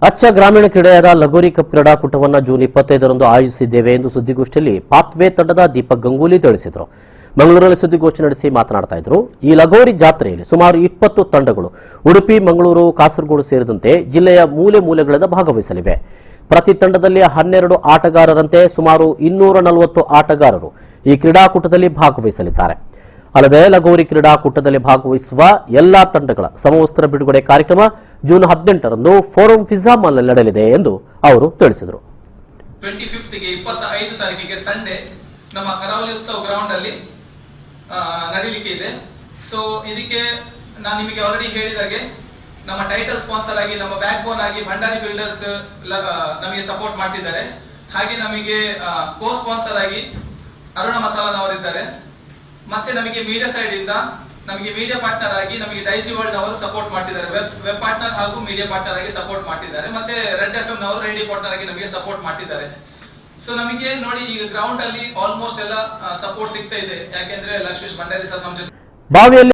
ಅಚ್ಚ ಗ್ರಾಮೀಣ ಕ್ರೀಡೆಯಾದ ಲಗೋರಿ ಕಪ್ ಕ್ರೀಡಾಕೂಟವನ್ನು ಜೂನ್ 25ರಂದು ಆಯೋಜಿಸಿದ್ದೇವೆ ಎಂದು ಸುದ್ದಿಗೋಷ್ಠಿಯಲ್ಲಿ ಪಾತ್ವೇ ತಂಡದ ದೀಪಕ್ ಗಂಗೂಲಿ ತಿಳಿಸಿದರು. ಮಂಗಳೂರಲ್ಲಿ ಸುದ್ದಿಗೋಷ್ಠಿ ನಡೆಸಿ ಮಾತನಾಡ್ತಾ ಇದ್ರು. ಈ ಲಗೋರಿ ಜಾತ್ರೆಯಲ್ಲಿ ಸುಮಾರು 20 ತಂಡಗಳು ಉಡುಪಿ, ಮಂಗಳೂರು, ಕಾಸರಗೋಡು ಸೇರಿದಂತೆ ಜಿಲ್ಲೆಯ ಮೂಲೆ ಮೂಲೆಗಳಿಂದ ಭಾಗವಹಿಸಲಿವೆ. ಪ್ರತಿ ತಂಡದಲ್ಲಿ 12 ಆಟಗಾರರಂತೆ ಸುಮಾರು 240 ಆಟಗಾರರು ಈ ಕ್ರೀಡಾಕೂಟದಲ್ಲಿ ಭಾಗವಹಿಸಲಿದ್ದಾರೆ. ಅಲ್ಲದೆ ಲಗೋರಿ ಕ್ರೀಡಾಕೂಟದಲ್ಲಿ ಭಾಗವಹಿಸುವ ಎಲ್ಲಾ ತಂಡಗಳ ಸಮವಸ್ತ್ರ ಬಿಡುಗಡೆ ಕಾರ್ಯಕ್ರಮ ಜೂನ್ 18ರಂದು ಫೋರಂ ಫಿಜಾ ಮಾಲ್ನಲ್ಲಿ ನಡೆಯಲಿದೆ ಎಂದು ಅವರು ತಿಳಿಸಿದರು. 25 ತಾರೀಕಿಗೆ ಸಂಡೇ ನಮ್ಮ ಕರಾವಳಿ ಉತ್ಸವ ಗ್ರೌಂಡ್ ಅಲ್ಲಿ ನಡೀಲಿಕ್ಕೆ ಇದೆ. ಸೊ ಇದಕ್ಕೆ ನಾನು ನಿಮಗೆ ಆಲ್ರೆಡಿ ಹೇಳಿದಾಗೆ ನಮ್ಮ ಟೈಟಲ್ ಸ್ಪಾನ್ಸರ್ ಆಗಿ ನಮ್ಮ ಬ್ಯಾಕ್ ಬೋನ್ ಆಗಿ ಭಂಡಾರಿ ಬಿಲ್ಡರ್ಸ್ ನಮಗೆ ಸಪೋರ್ಟ್ ಮಾಡ್ತಿದ್ದಾರೆ. ಹಾಗೆ ನಮಗೆ ಕೋ ಸ್ಪಾನ್ಸರ್ ಆಗಿ ಅರುಣ ಮಸಾಲನವರಿದ್ದಾರೆ. ಮತ್ತೆ ನಮಗೆ ಮೀಡಿಯಾ ಸೈಡ್ ಇಂದ ನಮಗೆ ಮೀಡಿಯಾ ಪಾರ್ಟ್ನರ್ ಆಗಿ ನಮಗೆ ಡೈಸಿ ವರ್ಲ್ಡ್ ಅವರು ಸಪೋರ್ಟ್ ಮಾಡ್ತಿದ್ದಾರೆ. ವೆಬ್ ಪಾರ್ಟ್ನರ್ ಹಾಗೂ ಮೀಡಿಯಾ ಪಾರ್ಟ್ನರ್ ಆಗಿ ಸಪೋರ್ಟ್ ಮಾಡ್ತಿದ್ದಾರೆ. ಮತ್ತೆ ರೆಡ್ ಎಫ್ಎಂ ನವರು ರೇಡಿಯೋ ಪಾರ್ಟ್ನರ್ ಆಗಿ ನಮಗೆ ಸಪೋರ್ಟ್ ಮಾಡ್ತಿದ್ದಾರೆ. ಸೊ ನಮಗೆ ನೋಡಿ ಈಗ ಗ್ರೌಂಡ್ ಅಲ್ಲಿ ಆಲ್ಮೋಸ್ಟ್ ಎಲ್ಲ ಸಪೋರ್ಟ್ ಸಿಗ್ತಾ ಇದೆ. ಯಾಕೆಂದ್ರೆ ಲಕ್ಷ್ಮೀಶ್ ಭಂಡಾರಿ ಸರ್ ನಮ್ಮ ಜೊತೆ